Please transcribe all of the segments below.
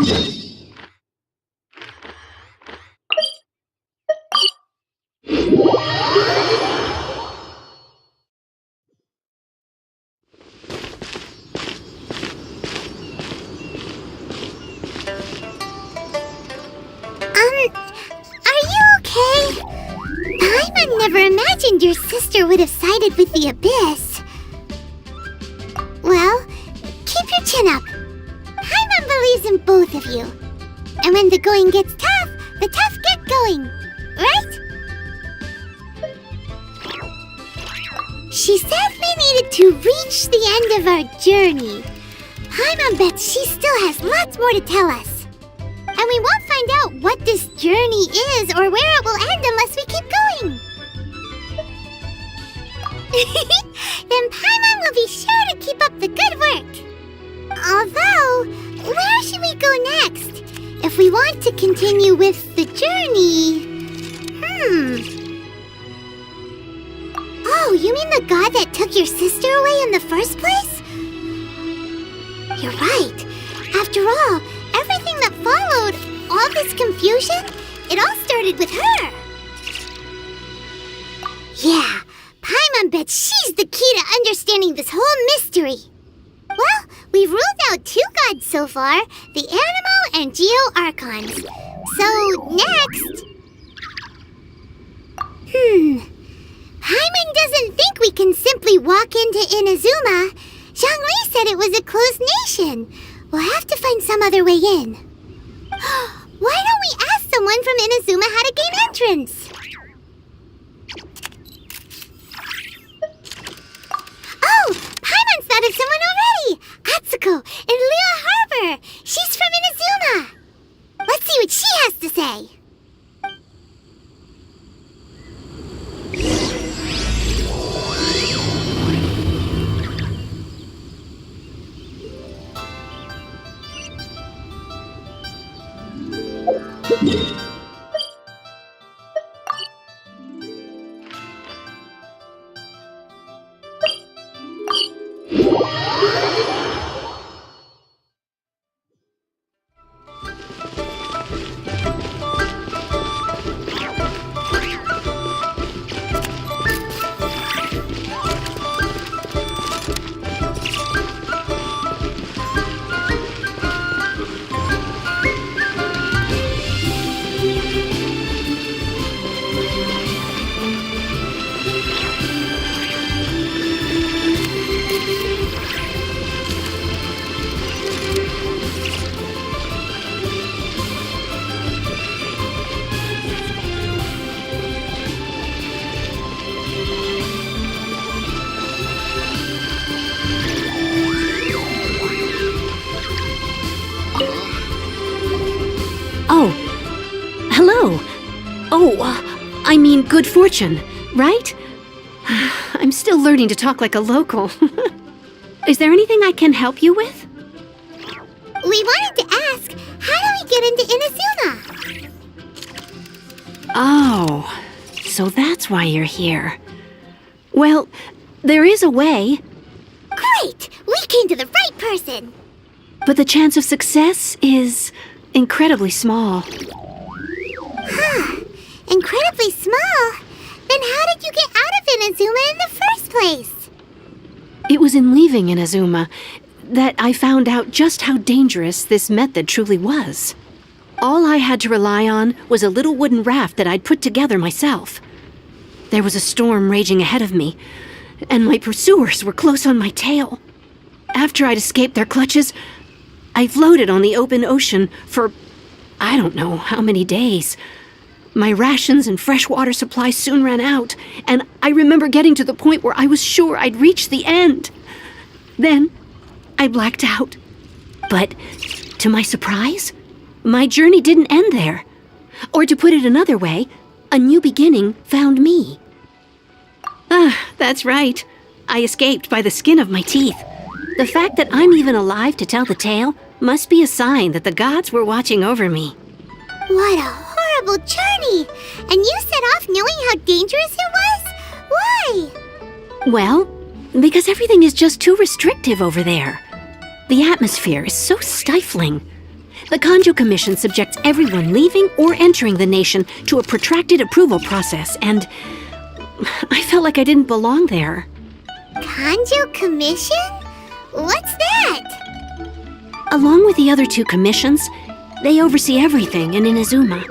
Are you okay? Paimon never imagined your sister would have sided with the Abyss. Well, keep your chin up. Paimon believes in both of you. And when the going gets tough, the tough get going, right? She said we needed to reach the end of our journey. Paimon bets she still has lots more to tell us. And we won't find out what this journey is or where it will end unless we keep going. Then Paimon will be sure to keep up the good work. Although, where should we go next? If we want to continue with the journey... Oh, you mean the god that took your sister away in the first place? You're right. After all, everything that followed, all this confusion, it all started with her. Yeah, Paimon bets she's the key to understanding this whole mystery. Well, we've ruled out 2 gods so far, the Animo and Geo Archons. So, next... Paimon doesn't think we can simply walk into Inazuma. Zhongli said it was a closed nation. We'll have to find some other way in. Why don't we ask someone from Inazuma how to gain entrance? Oh, Paimon's thought of someone already! Atsuko, in Liyue Harbor! She's from Inazuma! Let's see what she has to say. I mean good fortune, right? I'm still learning to talk like a local. Is there anything I can help you with? We wanted to ask, how do we get into Inazuma? Oh, so that's why you're here. Well, there is a way. Great! We came to the right person! But the chance of success is incredibly small. Incredibly small? Then how did you get out of Inazuma in the first place? It was in leaving Inazuma that I found out just how dangerous this method truly was. All I had to rely on was a little wooden raft that I'd put together myself. There was a storm raging ahead of me, and my pursuers were close on my tail. After I'd escaped their clutches, I floated on the open ocean for I don't know how many days. My rations and fresh water supply soon ran out, and I remember getting to the point where I was sure I'd reach the end. Then, I blacked out. But, to my surprise, my journey didn't end there. Or to put it another way, a new beginning found me. That's right. I escaped by the skin of my teeth. The fact that I'm even alive to tell the tale must be a sign that the gods were watching over me. What a horrible journey! And you set off knowing how dangerous it was? Why? Well, because everything is just too restrictive over there. The atmosphere is so stifling. The Kanjo Commission subjects everyone leaving or entering the nation to a protracted approval process, and I felt like I didn't belong there. Kanjo Commission? What's that? Along with the other two commissions, they oversee everything in Inazuma.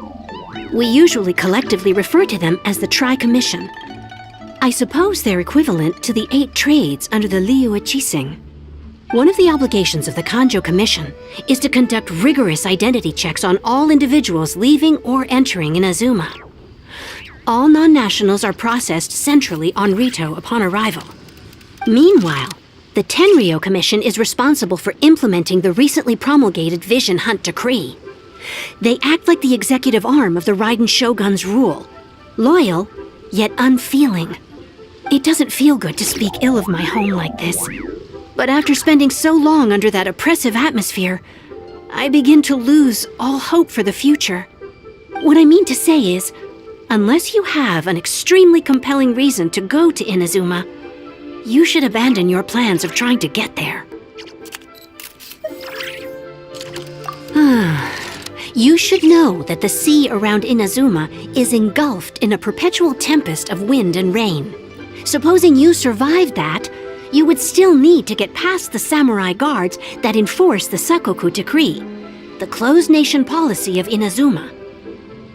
We usually collectively refer to them as the Tri-Commission. I suppose they're equivalent to the 8 trades under the Liyue Chising. One of the obligations of the Kanjo Commission is to conduct rigorous identity checks on all individuals leaving or entering Inazuma. All non-nationals are processed centrally on Rito upon arrival. Meanwhile, the Tenryo Commission is responsible for implementing the recently promulgated Vision Hunt Decree. They act like the executive arm of the Raiden Shogun's rule, loyal, yet unfeeling. It doesn't feel good to speak ill of my home like this, but after spending so long under that oppressive atmosphere, I begin to lose all hope for the future. What I mean to say is, unless you have an extremely compelling reason to go to Inazuma, you should abandon your plans of trying to get there. You should know that the sea around Inazuma is engulfed in a perpetual tempest of wind and rain. Supposing you survived that, you would still need to get past the samurai guards that enforce the Sakoku Decree, the closed nation policy of Inazuma.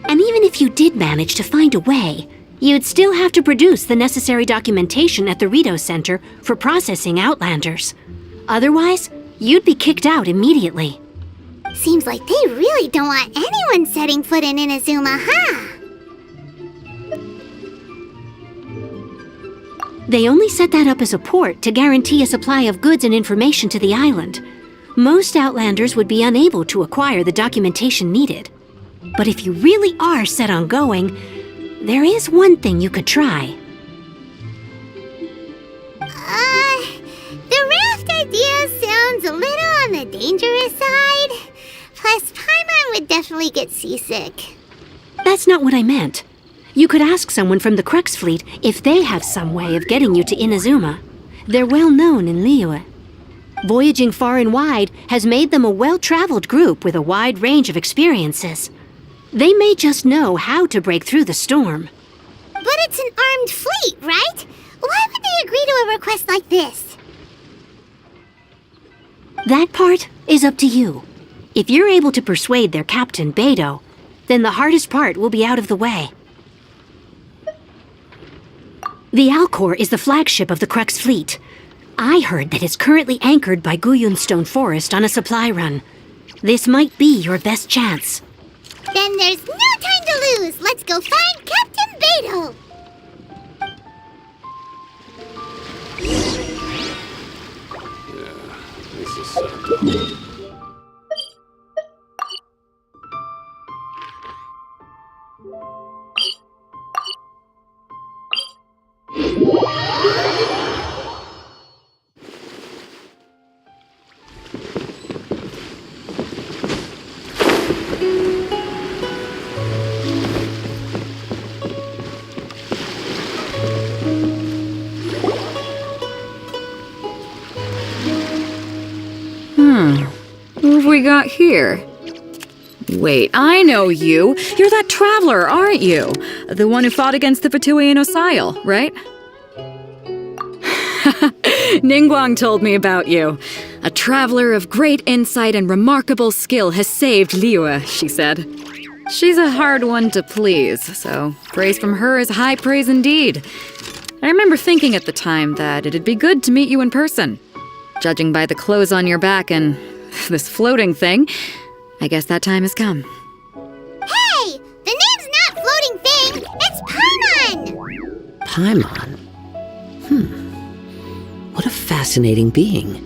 And even if you did manage to find a way, you'd still have to produce the necessary documentation at the Rito Center for processing Outlanders. Otherwise, you'd be kicked out immediately. Seems like they really don't want anyone setting foot in Inazuma, huh? They only set that up as a port to guarantee a supply of goods and information to the island. Most Outlanders would be unable to acquire the documentation needed. But if you really are set on going, there is one thing you could try. The raft idea sounds a little on the dangerous side. Plus, Paimon would definitely get seasick. That's not what I meant. You could ask someone from the Crux Fleet if they have some way of getting you to Inazuma. They're well known in Liyue. Voyaging far and wide has made them a well-traveled group with a wide range of experiences. They may just know how to break through the storm. But it's an armed fleet, right? Why would they agree to a request like this? That part is up to you. If you're able to persuade their captain, Beidou, then the hardest part will be out of the way. The Alcor is the flagship of the Crux Fleet. I heard that it's currently anchored by Guyunstone Forest on a supply run. This might be your best chance. Then there's no time to lose. Let's go find Captain Beidou. This is so... What have we got here? Wait, I know you. You're that traveler, aren't you? The one who fought against the Fatui and Osile, right? Ningguang told me about you. A traveler of great insight and remarkable skill has saved Liyue, she said. She's a hard one to please, so praise from her is high praise indeed. I remember thinking at the time that it'd be good to meet you in person. Judging by the clothes on your back and this floating thing, I guess that time has come. Hey! The name's not Floating Thing! It's Paimon! Paimon? What a fascinating being.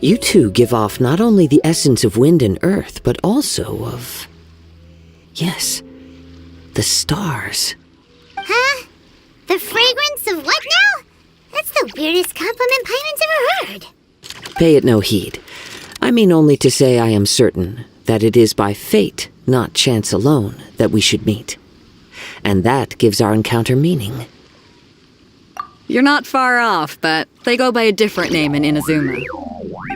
You two give off not only the essence of wind and earth, but also of... yes, the stars. Huh? The fragrance of what now? That's the weirdest compliment Paimon's ever heard. Pay it no heed. I mean only to say I am certain that it is by fate, not chance alone, that we should meet. And that gives our encounter meaning. You're not far off, but they go by a different name in Inazuma.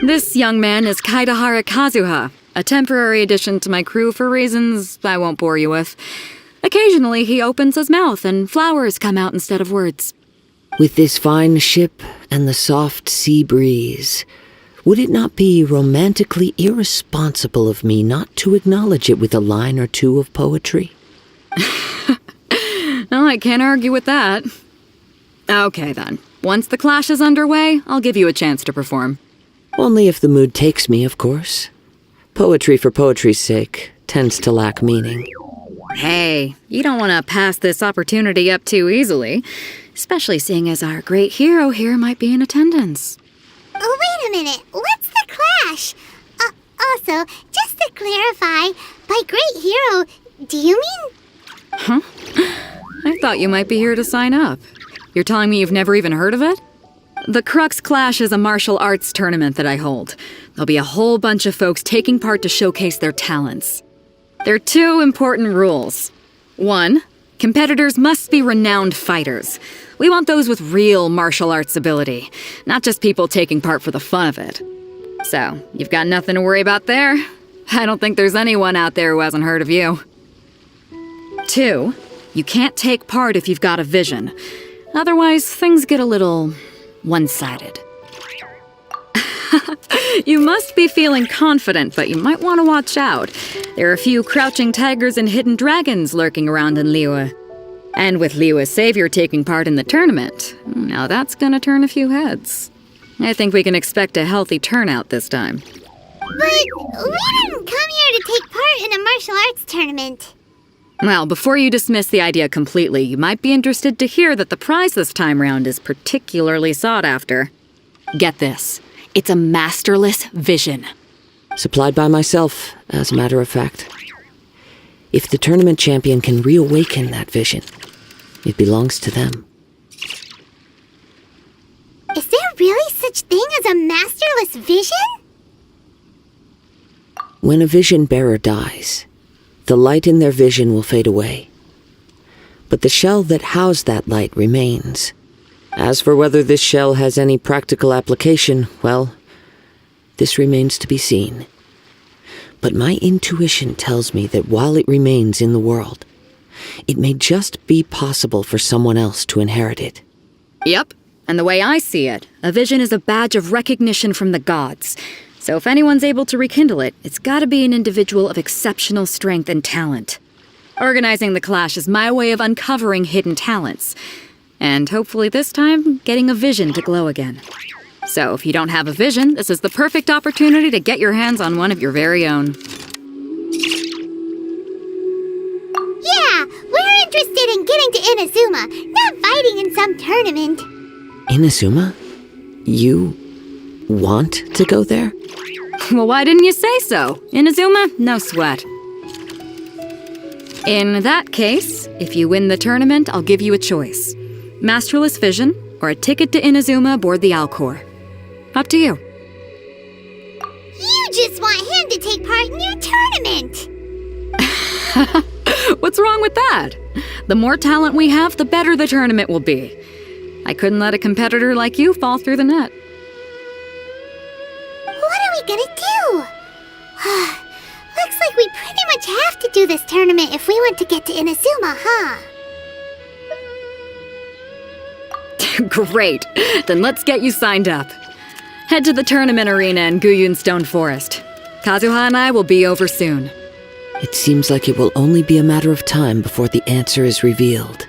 This young man is Kaidahara Kazuha. a temporary addition to my crew for reasons I won't bore you with. Occasionally, he opens his mouth and flowers come out instead of words. With this fine ship and the soft sea breeze, would it not be romantically irresponsible of me not to acknowledge it with a line or two of poetry? Well, I can't argue with that. Okay, then. Once the clash is underway, I'll give you a chance to perform. Only if the mood takes me, of course. Poetry for poetry's sake tends to lack meaning. Hey, you don't want to pass this opportunity up too easily, especially seeing as our great hero here might be in attendance. Oh, wait a minute. What's the clash? Also, just to clarify, by great hero, do you mean... I thought you might be here to sign up. You're telling me you've never even heard of it? The Crux Clash is a martial arts tournament that I hold. There'll be a whole bunch of folks taking part to showcase their talents. There are 2 important rules. 1, competitors must be renowned fighters. We want those with real martial arts ability, not just people taking part for the fun of it. So, you've got nothing to worry about there. I don't think there's anyone out there who hasn't heard of you. 2, you can't take part if you've got a vision. Otherwise, things get a little one-sided. You must be feeling confident, but you might want to watch out. There are a few crouching tigers and hidden dragons lurking around in Liyue. And with Liyue's savior taking part in the tournament, now that's gonna turn a few heads. I think we can expect a healthy turnout this time. But we didn't come here to take part in a martial arts tournament. Well, before you dismiss the idea completely, you might be interested to hear that the prize this time round is particularly sought after. Get this. It's a masterless vision. Supplied by myself, as a matter of fact. If the tournament champion can reawaken that vision, it belongs to them. Is there really such thing as a masterless vision? When a vision bearer dies, the light in their vision will fade away. But the shell that housed that light remains. As for whether this shell has any practical application, well, this remains to be seen. But my intuition tells me that while it remains in the world, it may just be possible for someone else to inherit it. Yep, and the way I see it, a vision is a badge of recognition from the gods. So if anyone's able to rekindle it, it's gotta be an individual of exceptional strength and talent. Organizing the clash is my way of uncovering hidden talents. And hopefully this time, getting a vision to glow again. So if you don't have a vision, this is the perfect opportunity to get your hands on one of your very own. Yeah, we're interested in getting to Inazuma, not fighting in some tournament. Inazuma? You want to go there? Well, why didn't you say so? Inazuma, no sweat. In that case, if you win the tournament, I'll give you a choice. Masterless Vision, or a ticket to Inazuma aboard the Alcor. Up to you. You just want him to take part in your tournament. What's wrong with that? The more talent we have, the better the tournament will be. I couldn't let a competitor like you fall through the net. What are we gonna do? Looks like we pretty much have to do this tournament if we want to get to Inazuma, huh? Great. Then let's get you signed up. Head to the tournament arena in Guyun Stone Forest. Kazuha and I will be over soon. It seems like it will only be a matter of time before the answer is revealed.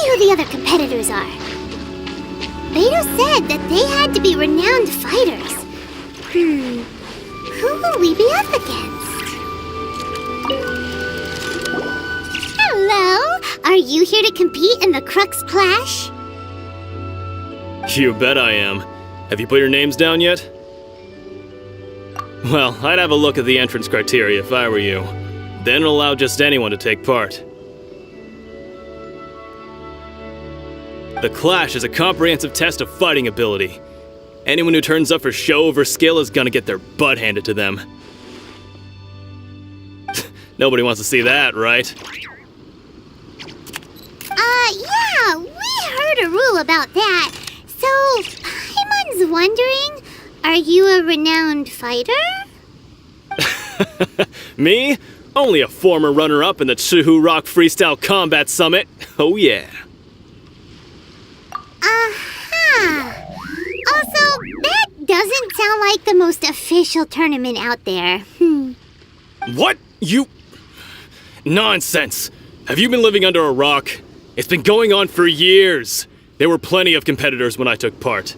see who the other competitors are. Beto said that they had to be renowned fighters. Who will we be up against? Hello? Are you here to compete in the Crux Clash? You bet I am. Have you put your names down yet? Well, I'd have a look at the entrance criteria if I were you. Then it'll allow just anyone to take part. The Clash is a comprehensive test of fighting ability. Anyone who turns up for show over skill is gonna get their butt handed to them. Nobody wants to see that, right? Yeah, we heard a rule about that. So, Paimon's wondering, are you a renowned fighter? Me? Only a former runner-up in the Chuhu Rock Freestyle Combat Summit. Oh yeah. Also, that doesn't sound like the most official tournament out there. What? You... Nonsense! Have you been living under a rock? It's been going on for years. There were plenty of competitors when I took part.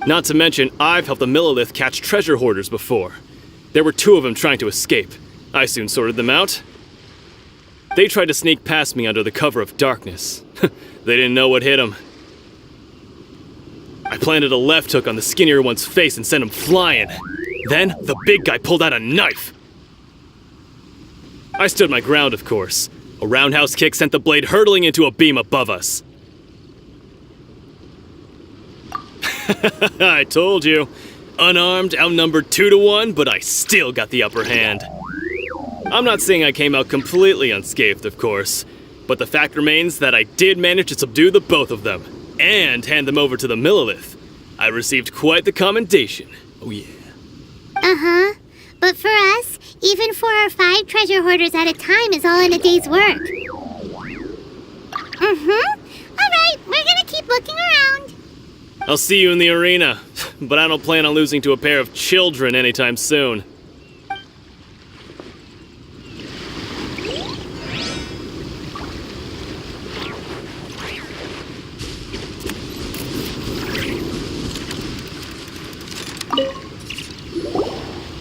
Not to mention, I've helped the Millilith catch treasure hoarders before. There were 2 of them trying to escape. I soon sorted them out. They tried to sneak past me under the cover of darkness. They didn't know what hit them. I planted a left hook on the skinnier one's face and sent him flying. Then, the big guy pulled out a knife. I stood my ground, of course. A roundhouse kick sent the blade hurtling into a beam above us. I told you. Unarmed, outnumbered 2-1, but I still got the upper hand. I'm not saying I came out completely unscathed, of course, but the fact remains that I did manage to subdue the both of them, and hand them over to the Millilith. I received quite the commendation. Oh yeah. Uh-huh. But for us, even 4 or 5 treasure hoarders at a time is all in a day's work. Alright, we're gonna keep looking around. I'll see you in the arena, but I don't plan on losing to a pair of children anytime soon.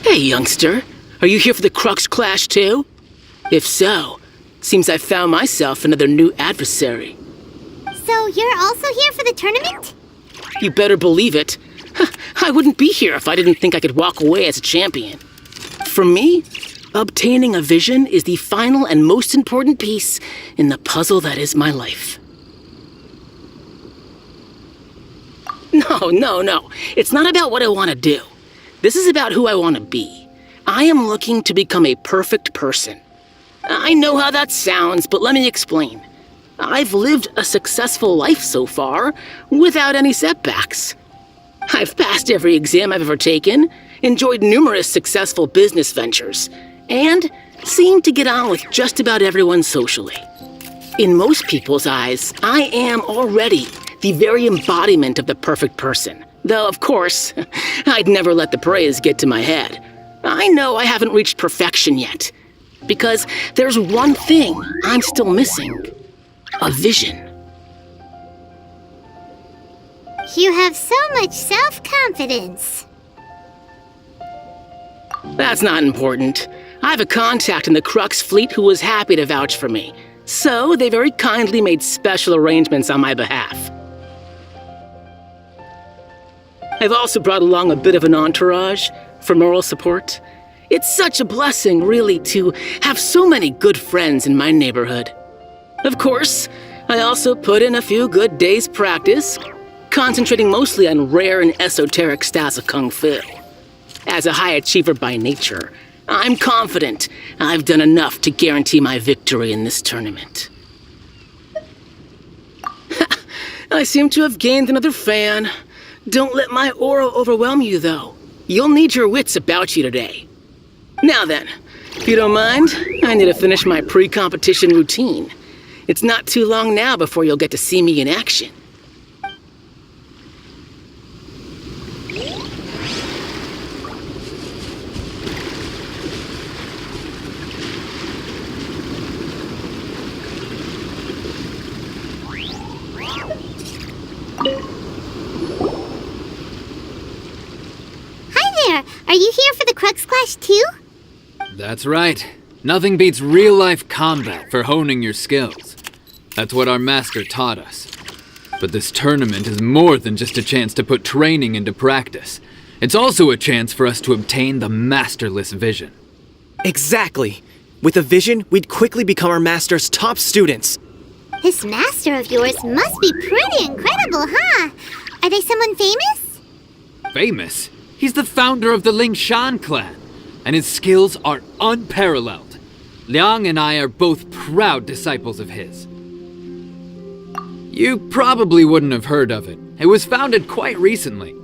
Hey, youngster. Are you here for the Crux Clash too? If so, seems I've found myself another new adversary. So you're also here for the tournament? You better believe it. I wouldn't be here if I didn't think I could walk away as a champion. For me, obtaining a vision is the final and most important piece in the puzzle that is my life. No. It's not about what I want to do. This is about who I want to be. I am looking to become a perfect person. I know how that sounds, but let me explain. I've lived a successful life so far, without any setbacks. I've passed every exam I've ever taken, enjoyed numerous successful business ventures, and seemed to get on with just about everyone socially. In most people's eyes, I am already the very embodiment of the perfect person. Though, of course, I'd never let the praise get to my head. I know I haven't reached perfection yet, because there's one thing I'm still missing. A vision. You have so much self-confidence. That's not important. I have a contact in the Crux fleet who was happy to vouch for me, so they very kindly made special arrangements on my behalf. I've also brought along a bit of an entourage for moral support. It's such a blessing, really, to have so many good friends in my neighborhood. Of course, I also put in a few good days' practice, concentrating mostly on rare and esoteric styles of Kung Fu. As a high achiever by nature, I'm confident I've done enough to guarantee my victory in this tournament. I seem to have gained another fan. Don't let my aura overwhelm you, though. You'll need your wits about you today. Now then, if you don't mind, I need to finish my pre-competition routine. It's not too long now before you'll get to see me in action. clash too? That's right. Nothing beats real-life combat for honing your skills. That's what our master taught us. But this tournament is more than just a chance to put training into practice. It's also a chance for us to obtain the masterless vision. Exactly. With a vision, we'd quickly become our master's top students. This master of yours must be pretty incredible, huh? Are they someone famous? Famous? He's the founder of the Lingshan clan, and his skills are unparalleled. Liang and I are both proud disciples of his. You probably wouldn't have heard of it. It was founded quite recently.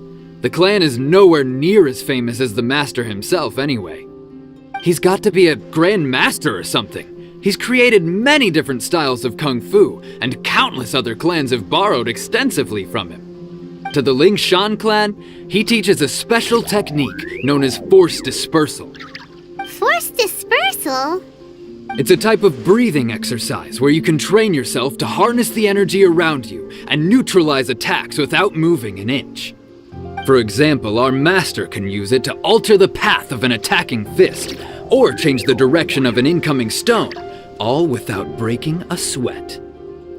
The clan is nowhere near as famous as the master himself anyway. He's got to be a grand master or something. He's created many different styles of kung fu, and countless other clans have borrowed extensively from him. To the Lingshan clan, he teaches a special technique known as force dispersal. Force dispersal? It's a type of breathing exercise where you can train yourself to harness the energy around you and neutralize attacks without moving an inch. For example, our master can use it to alter the path of an attacking fist, or change the direction of an incoming stone, all without breaking a sweat.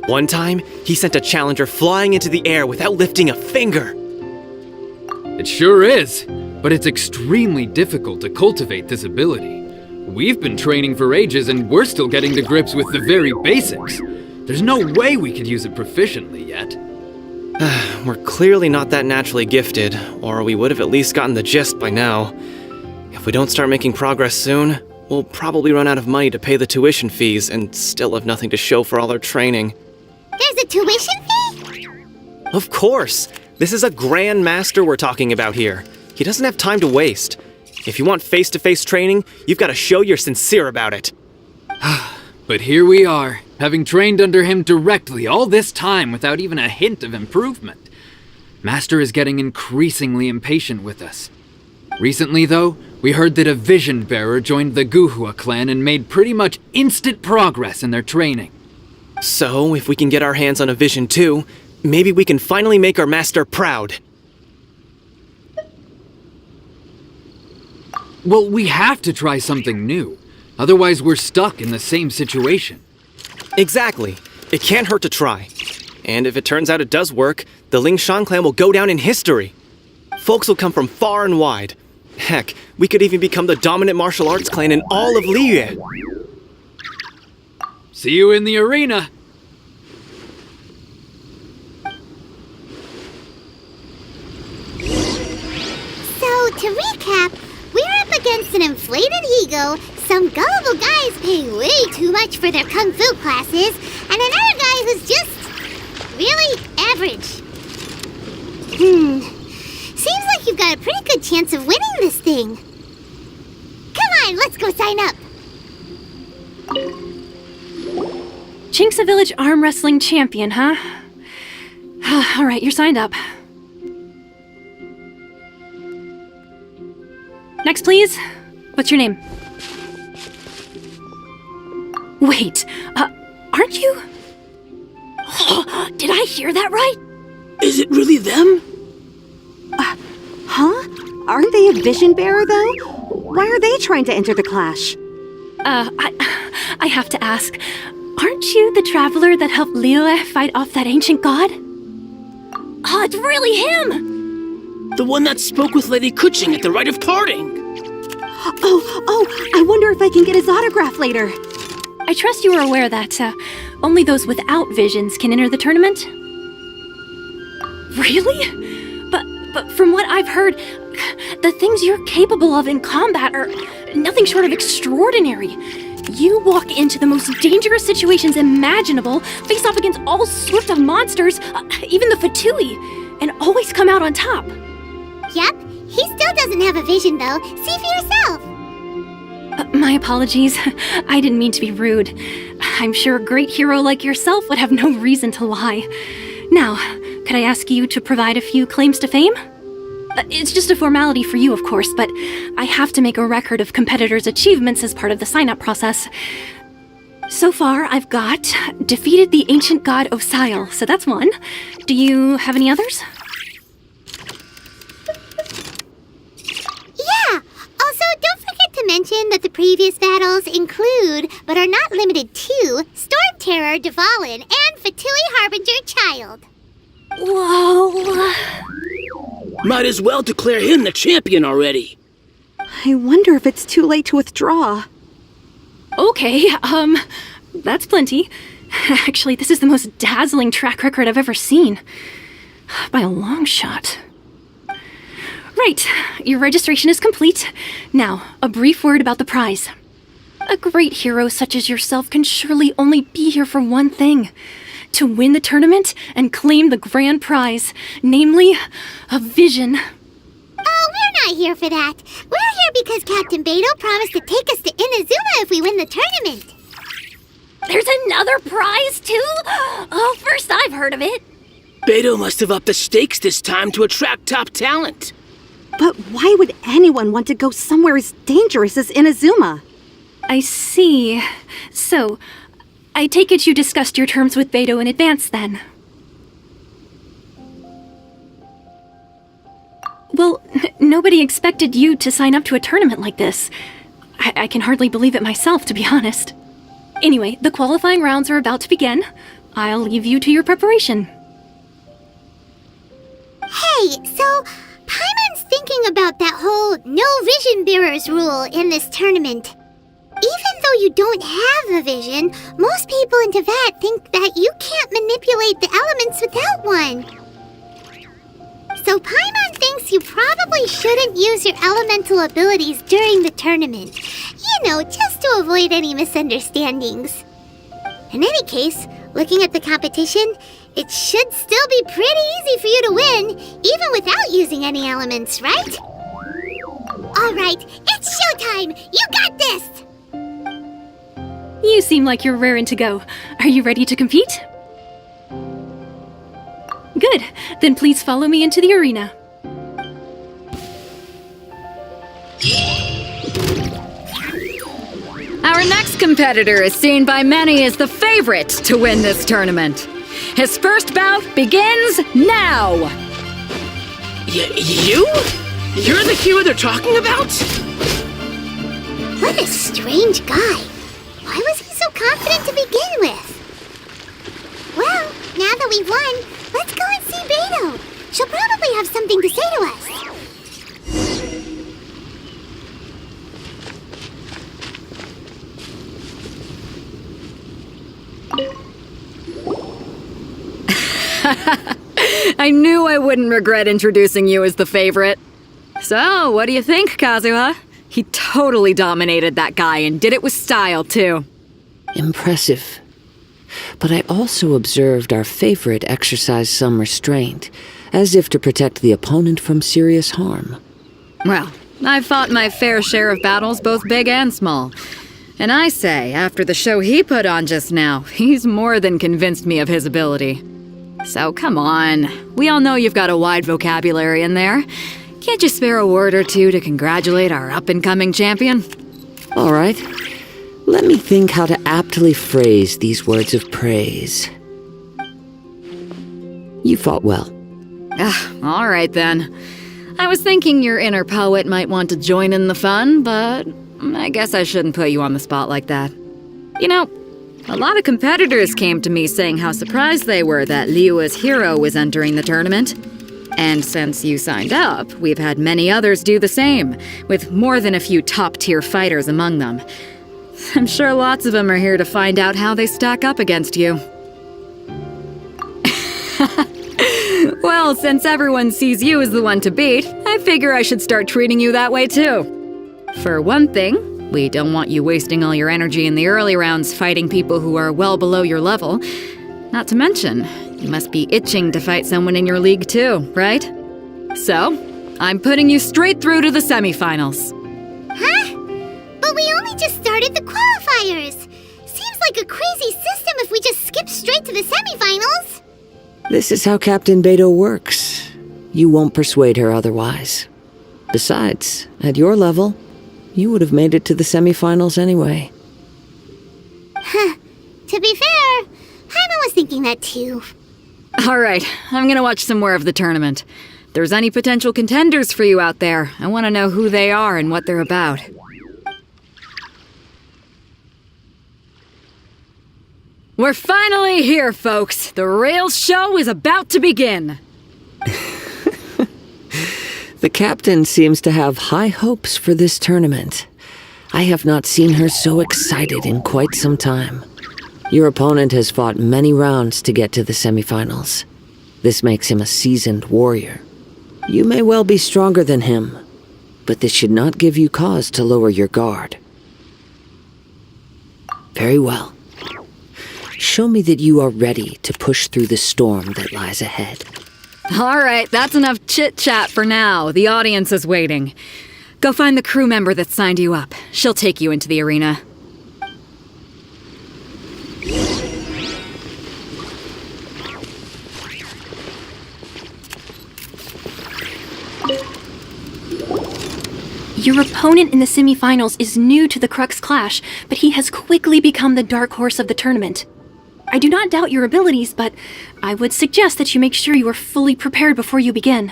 One time, he sent a challenger flying into the air without lifting a finger. It sure is, but it's extremely difficult to cultivate this ability. We've been training for ages and we're still getting to grips with the very basics. There's no way we could use it proficiently yet. We're clearly not that naturally gifted, or we would have at least gotten the gist by now. If we don't start making progress soon, we'll probably run out of money to pay the tuition fees and still have nothing to show for all our training. There's a tuition fee? Of course! This is a grand master we're talking about here. He doesn't have time to waste. If you want face-to-face training, you've got to show you're sincere about it. But here we are, having trained under him directly all this time without even a hint of improvement. Master is getting increasingly impatient with us. Recently, though, we heard that a vision bearer joined the Guhua clan and made pretty much instant progress in their training. So, if we can get our hands on a vision too, maybe we can finally make our master proud. Well, we have to try something new. Otherwise, we're stuck in the same situation. Exactly. It can't hurt to try. And if it turns out it does work, the Lingshan clan will go down in history. Folks will come from far and wide. Heck, we could even become the dominant martial arts clan in all of Liyue. See you in the arena. So, to recap, we're up against an inflated ego, some gullible guys paying way too much for their kung fu classes, and another guy who's just really average. Seems like you've got a pretty good chance of winning this thing. Come on, let's go sign up. Chinksa Village arm wrestling champion, huh? All right, you're signed up. Next, please. What's your name? Wait, aren't you? Did I hear that right? Is it really them? Huh? Aren't they a vision bearer, though? Why are they trying to enter the clash? I have to ask, aren't you the traveler that helped Liyue fight off that ancient god? Oh, it's really him! The one that spoke with Lady Kuching at the rite of parting. Oh, I wonder if I can get his autograph later. I trust you are aware that only those without visions can enter the tournament? Really? But from what I've heard, the things you're capable of in combat are nothing short of extraordinary. You walk into the most dangerous situations imaginable, face off against all sorts of monsters, even the Fatui, and always come out on top. Yep, he still doesn't have a vision, though. See for yourself. My apologies. I didn't mean to be rude. I'm sure a great hero like yourself would have no reason to lie. Now, could I ask you to provide a few claims to fame? It's just a formality for you, of course, but I have to make a record of competitors' achievements as part of the sign-up process. So far, I've got defeated the ancient god Osail, so that's one. Do you have any others? Yeah! Also, don't forget mention that the previous battles include, but are not limited to, Storm Terror, Dvalin, and Fatui Harbinger Child. Whoa. Might as well declare him the champion already. I wonder if it's too late to withdraw. Okay, that's plenty. Actually, this is the most dazzling track record I've ever seen. By a long shot. Right, your registration is complete. Now, a brief word about the prize. A great hero such as yourself can surely only be here for one thing. To win the tournament and claim the grand prize, namely, a vision. Oh, we're not here for that. We're here because Captain Beto promised to take us to Inazuma if we win the tournament. There's another prize, too? Oh, first I've heard of it. Beto must have upped the stakes this time to attract top talent. But why would anyone want to go somewhere as dangerous as Inazuma? I see. So, I take it you discussed your terms with Beto in advance, then? Well, nobody expected you to sign up to a tournament like this. I can hardly believe it myself, to be honest. Anyway, the qualifying rounds are about to begin. I'll leave you to your preparation. Hey, so Paimon's thinking about that whole no vision bearers rule in this tournament. Even though you don't have a vision, most people in Teyvat think that you can't manipulate the elements without one. So Paimon thinks you probably shouldn't use your elemental abilities during the tournament. You know, just to avoid any misunderstandings. In any case, looking at the competition, it should still be pretty easy for you to win, even without using any elements, right? Alright, it's showtime! You got this! You seem like you're raring to go. Are you ready to compete? Good. Then please follow me into the arena. Our next competitor is seen by many as the favorite to win this tournament. His first bout begins now! You? You're the hero they're talking about? What a strange guy. Why was he so confident to begin with? Well, now that we've won, let's go and see Beto. She'll probably have something to say to us. I knew I wouldn't regret introducing you as the favorite. So, what do you think, Kazuha? He totally dominated that guy and did it with style, too. Impressive. But I also observed our favorite exercise some restraint, as if to protect the opponent from serious harm. Well, I've fought my fair share of battles, both big and small. And I say, after the show he put on just now, he's more than convinced me of his ability. So come on, we all know you've got a wide vocabulary in there. Can't you spare a word or two to congratulate our up-and-coming champion? All right. Let me think how to aptly phrase these words of praise. You fought well. All right then. I was thinking your inner poet might want to join in the fun, but I guess I shouldn't put you on the spot like that. You know, a lot of competitors came to me saying how surprised they were that Liyue's hero was entering the tournament. And since you signed up, we've had many others do the same, with more than a few top-tier fighters among them. I'm sure lots of them are here to find out how they stack up against you. Well, since everyone sees you as the one to beat, I figure I should start treating you that way too. For one thing, we don't want you wasting all your energy in the early rounds fighting people who are well below your level. Not to mention, you must be itching to fight someone in your league too, right? So, I'm putting you straight through to the semifinals. Huh? But we only just started the qualifiers. Seems like a crazy system if we just skip straight to the semifinals. This is how Captain Beto works. You won't persuade her otherwise. Besides, at your level, you would have made it to the semifinals anyway. Huh. To be fair, Paimon was thinking that too. Alright, I'm gonna watch some more of the tournament. If there's any potential contenders for you out there, I want to know who they are and what they're about. We're finally here, folks. The real show is about to begin. The captain seems to have high hopes for this tournament. I have not seen her so excited in quite some time. Your opponent has fought many rounds to get to the semifinals. This makes him a seasoned warrior. You may well be stronger than him, but this should not give you cause to lower your guard. Very well. Show me that you are ready to push through the storm that lies ahead. All right, that's enough chit-chat for now. The audience is waiting. Go find the crew member that signed you up. She'll take you into the arena. Your opponent in the semifinals is new to the Crux Clash, but he has quickly become the dark horse of the tournament. I do not doubt your abilities, but I would suggest that you make sure you are fully prepared before you begin.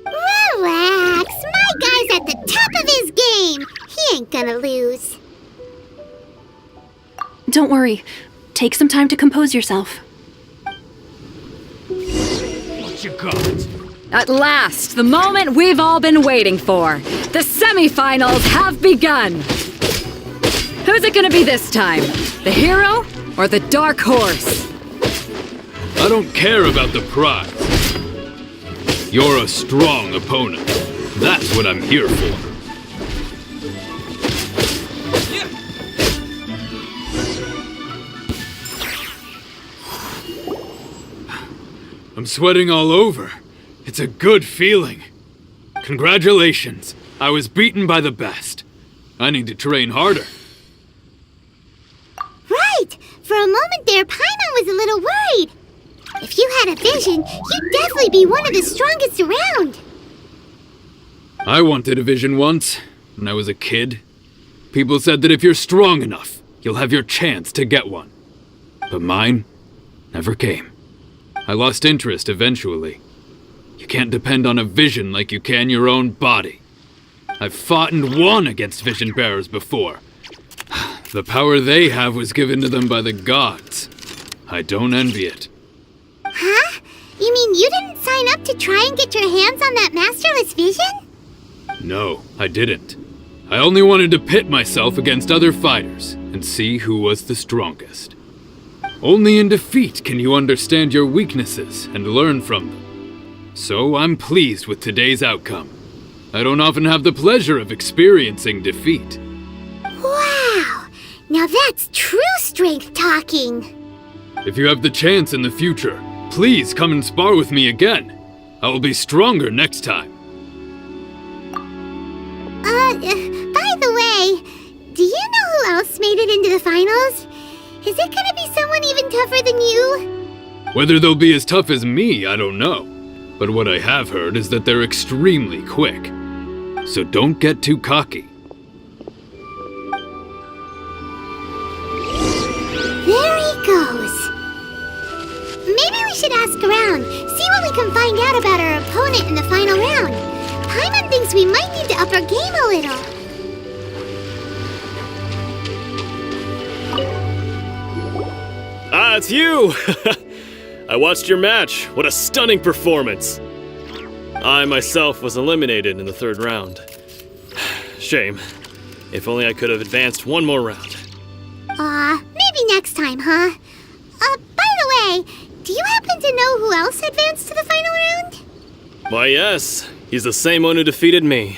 Relax. My guy's at the top of his game. He ain't gonna lose. Don't worry. Take some time to compose yourself. What you got? At last, the moment we've all been waiting for. The semifinals have begun. Who's it gonna be this time? The hero or the dark horse? I don't care about the prize. You're a strong opponent. That's what I'm here for. I'm sweating all over. It's a good feeling. Congratulations. I was beaten by the best. I need to train harder. Right. For a moment there, Paimon was a little worried. If you had a vision, you'd definitely be one of the strongest around. I wanted a vision once, when I was a kid. People said that if you're strong enough, you'll have your chance to get one. But mine never came. I lost interest eventually. You can't depend on a vision like you can your own body. I've fought and won against vision bearers before. The power they have was given to them by the gods. I don't envy it. Huh? You mean you didn't sign up to try and get your hands on that masterless vision? No, I didn't. I only wanted to pit myself against other fighters and see who was the strongest. Only in defeat can you understand your weaknesses and learn from them. So I'm pleased with today's outcome. I don't often have the pleasure of experiencing defeat. Wow! Now that's true strength talking. If you have the chance in the future, please come and spar with me again. I will be stronger next time. By the way, do you know who else made it into the finals? Is it gonna be someone even tougher than you? Whether they'll be as tough as me, I don't know. But what I have heard is that they're extremely quick. So don't get too cocky. There he goes. Maybe we should ask around, see what we can find out about our opponent in the final round. Paimon thinks we might need to up our game a little. Ah, it's you! I watched your match. What a stunning performance. I myself was eliminated in the third round. Shame. If only I could have advanced one more round. Maybe next time, huh? By the way, do you happen to know who else advanced to the final round? Why, yes. He's the same one who defeated me.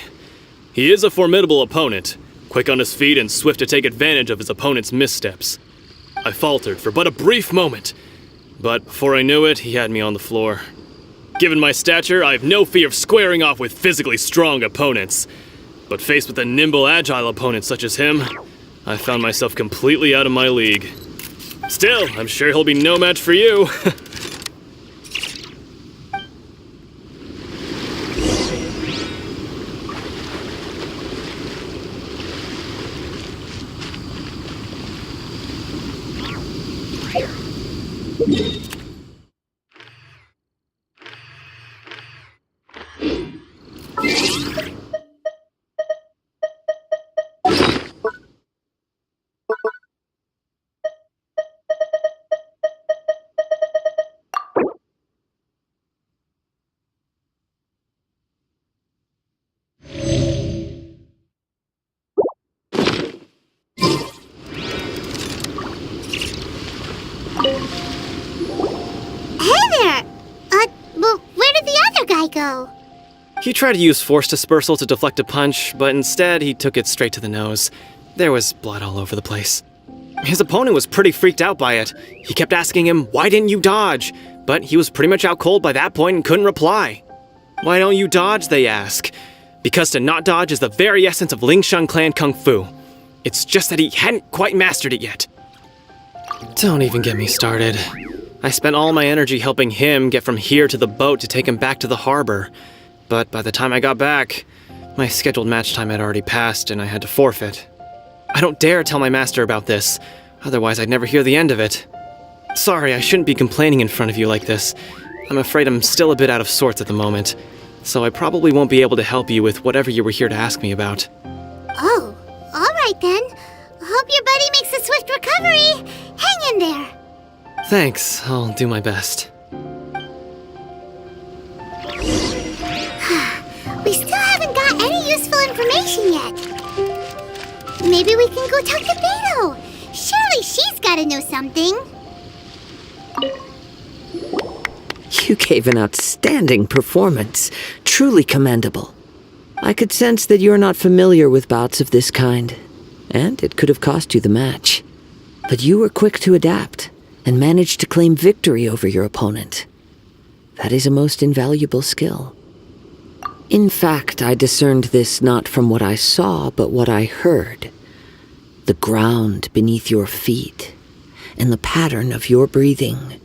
He is a formidable opponent, quick on his feet and swift to take advantage of his opponent's missteps. I faltered for but a brief moment, but before I knew it, he had me on the floor. Given my stature, I have no fear of squaring off with physically strong opponents. But faced with a nimble, agile opponent such as him, I found myself completely out of my league. Still, I'm sure he'll be no match for you. Hey there! Well, where did the other guy go? He tried to use force dispersal to deflect a punch, but instead he took it straight to the nose. There was blood all over the place. His opponent was pretty freaked out by it. He kept asking him, "Why didn't you dodge?" But he was pretty much out cold by that point and couldn't reply. "Why don't you dodge?" they ask. Because to not dodge is the very essence of Lingshan clan kung fu. It's just that he hadn't quite mastered it yet. Don't even get me started. I spent all my energy helping him get from here to the boat to take him back to the harbor. But by the time I got back, my scheduled match time had already passed and I had to forfeit. I don't dare tell my master about this, otherwise I'd never hear the end of it. Sorry, I shouldn't be complaining in front of you like this. I'm afraid I'm still a bit out of sorts at the moment, so I probably won't be able to help you with whatever you were here to ask me about. Oh, alright then. Hope your buddy makes a swift recovery. Hang in there. Thanks, I'll do my best. We still haven't got any useful information yet. Maybe we can go talk to Beto. Surely she's gotta know something. You gave an outstanding performance. Truly commendable. I could sense that you're not familiar with bouts of this kind, and it could have cost you the match. But you were quick to adapt and managed to claim victory over your opponent. That is a most invaluable skill. In fact, I discerned this not from what I saw, but what I heard. The ground beneath your feet, and the pattern of your breathing.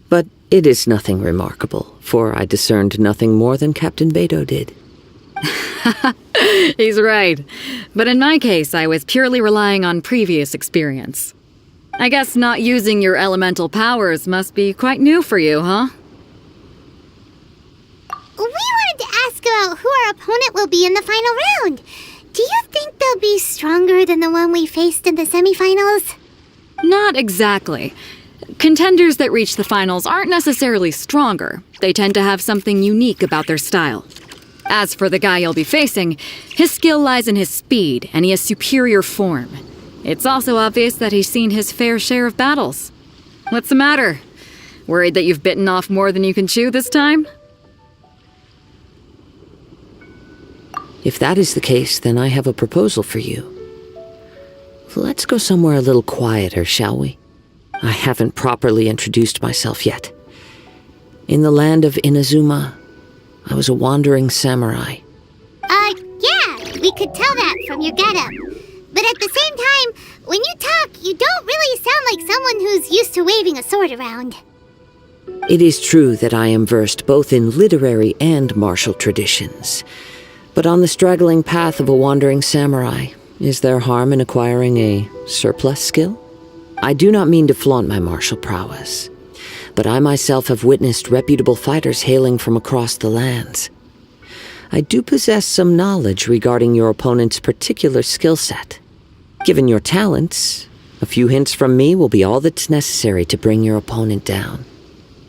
But it is nothing remarkable, for I discerned nothing more than Captain Beto did. He's right. But in my case, I was purely relying on previous experience. I guess not using your elemental powers must be quite new for you, huh? We wanted to ask about who our opponent will be in the final round. Do you think they'll be stronger than the one we faced in the semifinals? Not exactly. Contenders that reach the finals aren't necessarily stronger. They tend to have something unique about their style. As for the guy you'll be facing, his skill lies in his speed, and he has superior form. It's also obvious that he's seen his fair share of battles. What's the matter? Worried that you've bitten off more than you can chew this time? If that is the case, then I have a proposal for you. Let's go somewhere a little quieter, shall we? I haven't properly introduced myself yet. In the land of Inazuma, I was a wandering samurai. Yeah, we could tell that from your getup. But at the same time, when you talk, you don't really sound like someone who's used to waving a sword around. It is true that I am versed both in literary and martial traditions. But on the straggling path of a wandering samurai, is there harm in acquiring a surplus skill? I do not mean to flaunt my martial prowess, but I myself have witnessed reputable fighters hailing from across the lands. I do possess some knowledge regarding your opponent's particular skill set. Given your talents, a few hints from me will be all that's necessary to bring your opponent down.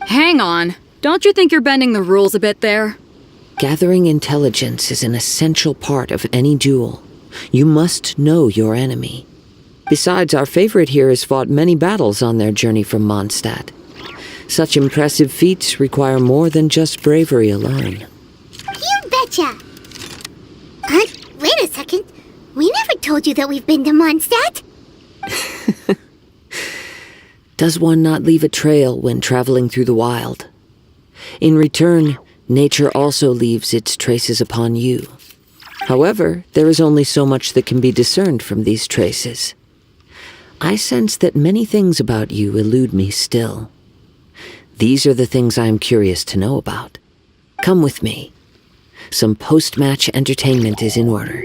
Hang on. Don't you think you're bending the rules a bit there? Gathering intelligence is an essential part of any duel. You must know your enemy. Besides, our favorite here has fought many battles on their journey from Mondstadt. Such impressive feats require more than just bravery alone. You betcha! Wait a second. We never told you that we've been to Mondstadt. Does one not leave a trail when traveling through the wild? In return, nature also leaves its traces upon you. However, there is only so much that can be discerned from these traces. I sense that many things about you elude me still. These are the things I am curious to know about. Come with me. Some post-match entertainment is in order.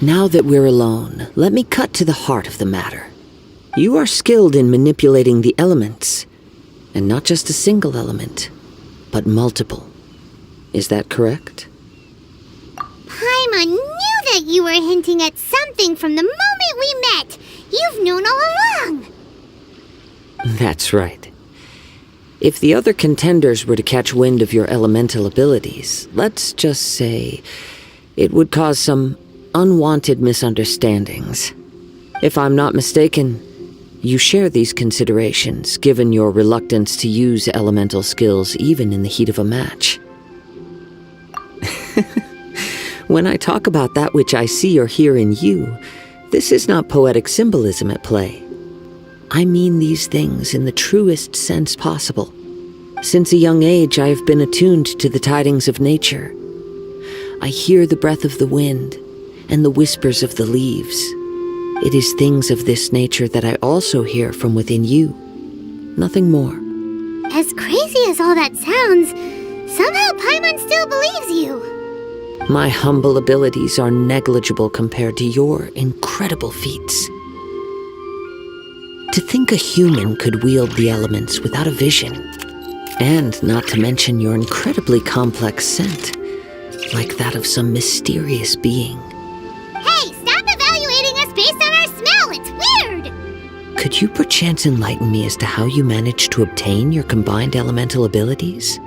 Now that we're alone, let me cut to the heart of the matter. You are skilled in manipulating the elements, and not just a single element, but multiple. Is that correct? Paimon knew that you were hinting at something from the moment we met. You've known all along. That's right. If the other contenders were to catch wind of your elemental abilities, let's just say it would cause some unwanted misunderstandings. If I'm not mistaken, you share these considerations, given your reluctance to use elemental skills even in the heat of a match. When I talk about that which I see or hear in you, this is not poetic symbolism at play. I mean these things in the truest sense possible. Since a young age, I have been attuned to the tidings of nature. I hear the breath of the wind and the whispers of the leaves. It is things of this nature that I also hear from within you. Nothing more. As crazy as all that sounds, somehow Paimon still believes you. My humble abilities are negligible compared to your incredible feats. To think a human could wield the elements without a vision, and not to mention your incredibly complex scent, like that of some mysterious being. Hey, stop evaluating us based on our smell! It's weird! Could you perchance enlighten me as to how you managed to obtain your combined elemental abilities?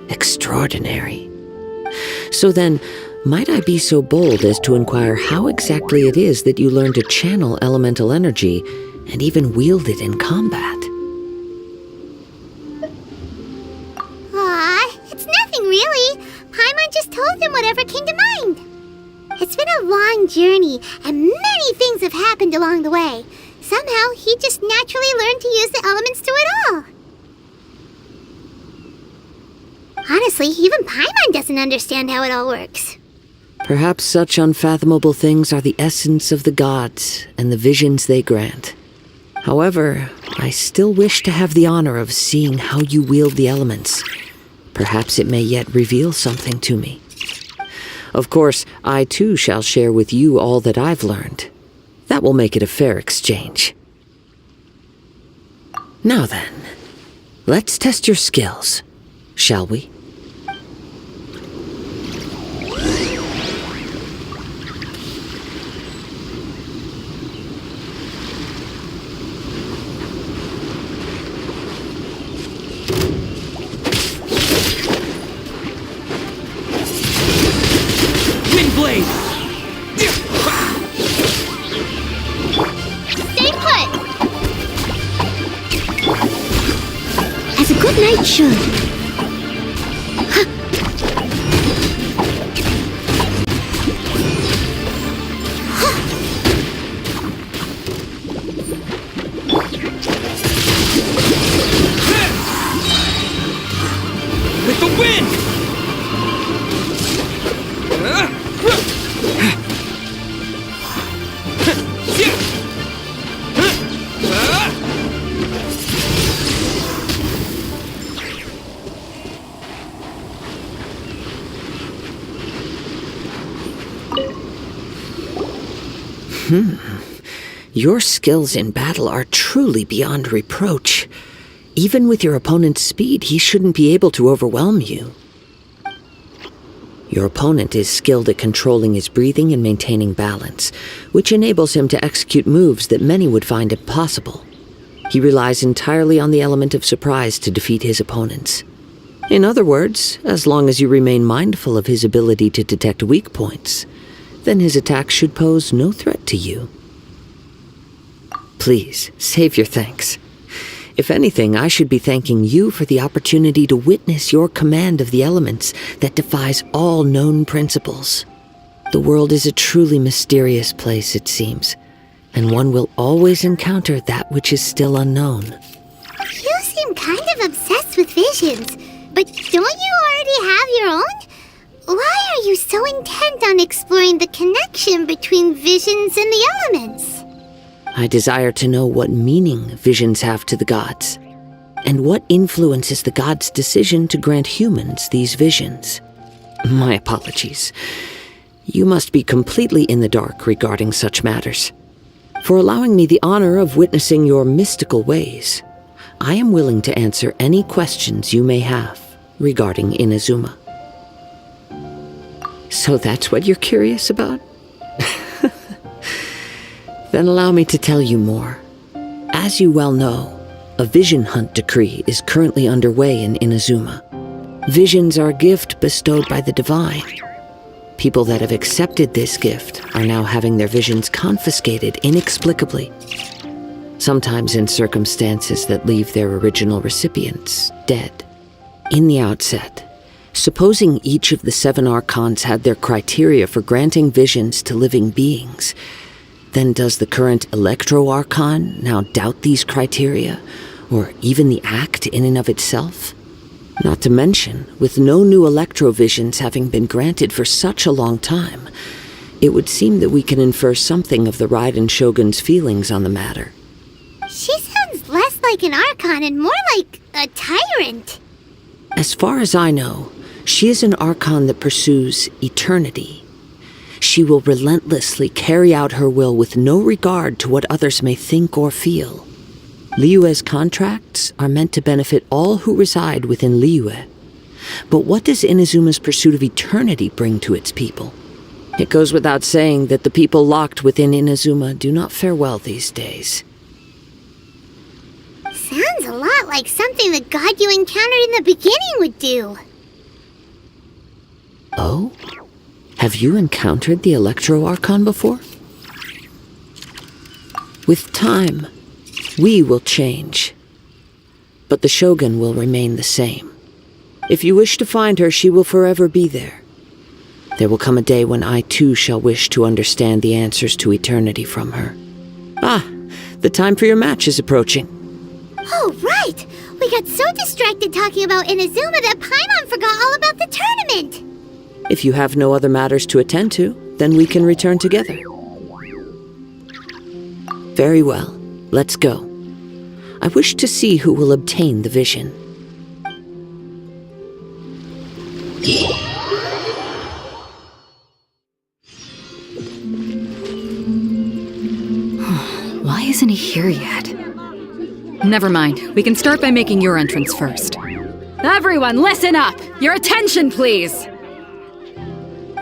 Extraordinary. So then, might I be so bold as to inquire how exactly it is that you learned to channel elemental energy and even wield it in combat? Aw, it's nothing really. Paimon just told him whatever came to mind. It's been a long journey, and many things have happened along the way. Somehow, he just naturally learned to use the elements through it all. Honestly, even Paimon doesn't understand how it all works. Perhaps such unfathomable things are the essence of the gods and the visions they grant. However, I still wish to have the honor of seeing how you wield the elements. Perhaps it may yet reveal something to me. Of course, I too shall share with you all that I've learned. That will make it a fair exchange. Now then, let's test your skills, shall we? Windblade! Stay put! As a good knight should. With the wind! Your skills in battle are truly beyond reproach. Even with your opponent's speed, he shouldn't be able to overwhelm you. Your opponent is skilled at controlling his breathing and maintaining balance, which enables him to execute moves that many would find impossible. He relies entirely on the element of surprise to defeat his opponents. In other words, as long as you remain mindful of his ability to detect weak points, then his attacks should pose no threat to you. Please, save your thanks. If anything, I should be thanking you for the opportunity to witness your command of the elements that defies all known principles. The world is a truly mysterious place, it seems, and one will always encounter that which is still unknown. You seem kind of obsessed with visions, but don't you already have your own? Why are you so intent on exploring the connection between visions and the elements? I desire to know what meaning visions have to the gods, and what influences the gods' decision to grant humans these visions. My apologies. You must be completely in the dark regarding such matters. For allowing me the honor of witnessing your mystical ways, I am willing to answer any questions you may have regarding Inazuma. So that's what you're curious about? Then allow me to tell you more. As you well know, a vision hunt decree is currently underway in Inazuma. Visions are a gift bestowed by the divine. People that have accepted this gift are now having their visions confiscated inexplicably, sometimes in circumstances that leave their original recipients dead. In the outset, supposing each of the 7 archons had their criteria for granting visions to living beings, then does the current Electro-Archon now doubt these criteria, or even the act in and of itself? Not to mention, with no new Electro-Visions having been granted for such a long time, it would seem that we can infer something of the Raiden Shogun's feelings on the matter. She sounds less like an Archon and more like a tyrant. As far as I know, she is an Archon that pursues eternity. She will relentlessly carry out her will with no regard to what others may think or feel. Liyue's contracts are meant to benefit all who reside within Liyue. But what does Inazuma's pursuit of eternity bring to its people? It goes without saying that the people locked within Inazuma do not fare well these days. Sounds a lot like something the god you encountered in the beginning would do. Oh? Have you encountered the Electro-Archon before? With time, we will change. But the Shogun will remain the same. If you wish to find her, she will forever be there. There will come a day when I too shall wish to understand the answers to eternity from her. Ah, the time for your match is approaching. Oh, right! We got so distracted talking about Inazuma that Paimon forgot all about the tournament! If you have no other matters to attend to, then we can return together. Very well, let's go. I wish to see who will obtain the vision. Why isn't he here yet? Never mind. We can start by making your entrance first. Everyone, listen up! Your attention, please!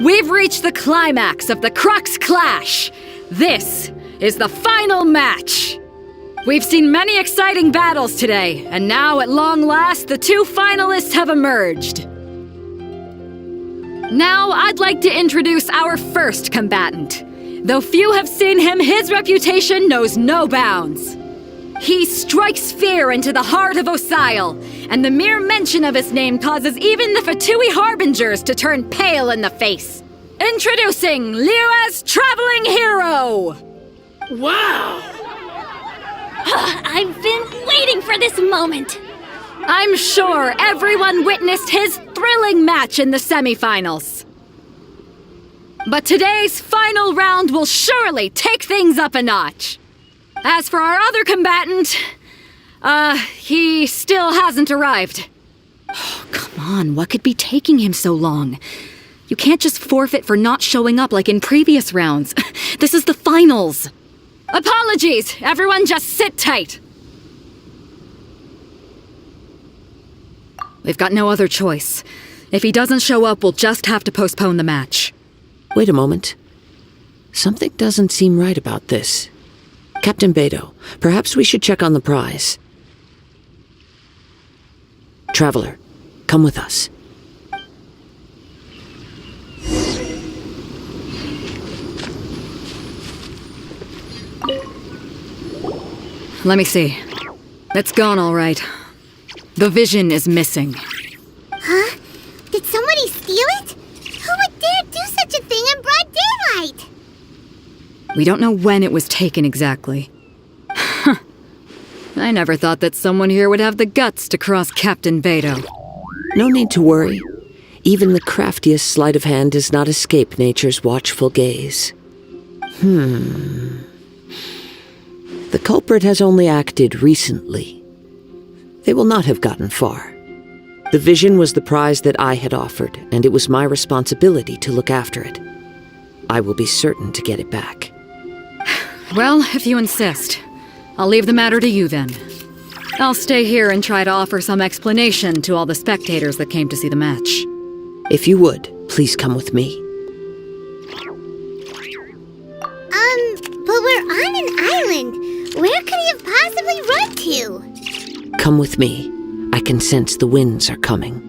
We've reached the climax of the Crux Clash! This is the final match! We've seen many exciting battles today, and now at long last, the 2 finalists have emerged. Now, I'd like to introduce our first combatant. Though few have seen him, his reputation knows no bounds. He strikes fear into the heart of Osile, and the mere mention of his name causes even the Fatui Harbingers to turn pale in the face. Introducing Liyue's traveling hero! Wow! I've been waiting for this moment! I'm sure everyone witnessed his thrilling match in the semifinals. But today's final round will surely take things up a notch. As for our other combatant, he still hasn't arrived. Oh, come on, what could be taking him so long? You can't just forfeit for not showing up like in previous rounds. This is the finals. Apologies, everyone just sit tight. We've got no other choice. If he doesn't show up, we'll just have to postpone the match. Wait a moment. Something doesn't seem right about this. Captain Beidou, perhaps we should check on the prize. Traveler, come with us. Let me see. It's gone all right. The vision is missing. Huh? Did somebody steal it? Who would dare do such a thing in broad daylight? We don't know when it was taken exactly. I never thought that someone here would have the guts to cross Captain Beto. No need to worry. Even the craftiest sleight of hand does not escape nature's watchful gaze. The culprit has only acted recently. They will not have gotten far. The vision was the prize that I had offered, and it was my responsibility to look after it. I will be certain to get it back. Well, if you insist, I'll leave the matter to you then. I'll stay here and try to offer some explanation to all the spectators that came to see the match. If you would, please come with me. But we're on an island. Where could he have possibly run to? Come with me. I can sense the winds are coming.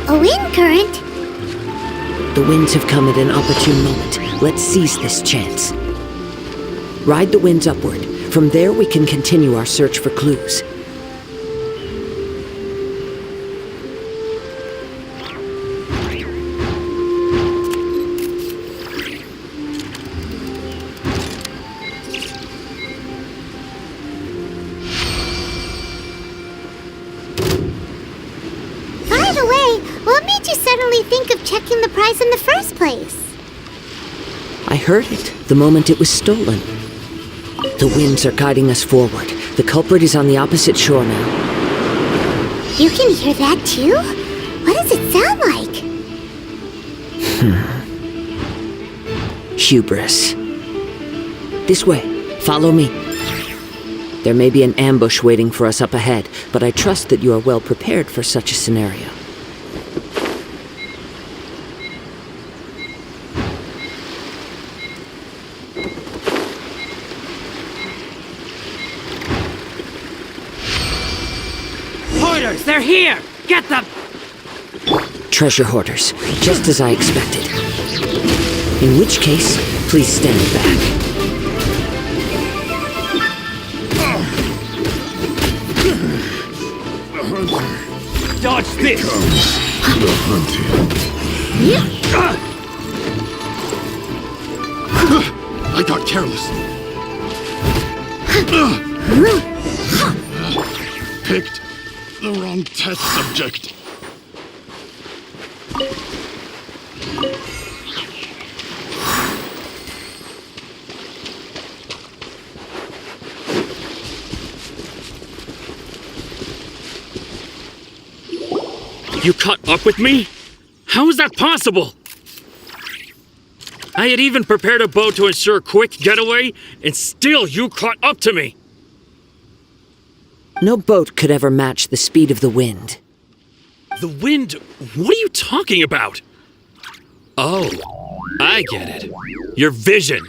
A wind current? The winds have come at an opportune moment. Let's seize this chance. Ride the winds upward. From there, we can continue our search for clues. By the way, what made you suddenly think of checking the prize in the first place? I heard it the moment it was stolen. The winds are guiding us forward. The culprit is on the opposite shore now. You can hear that too? What does it sound like? Hubris. This way. Follow me. There may be an ambush waiting for us up ahead, but I trust that you are well prepared for such a scenario. Hoarders, they're here! Get them! Treasure hoarders, just as I expected. In which case, please stand back. Dodge this! I got careless. Picked the wrong test subject. You caught up with me? How is that possible? I had even prepared a boat to ensure a quick getaway, and still you caught up to me! No boat could ever match the speed of the wind. The wind? What are you talking about? Oh, I get it. Your vision.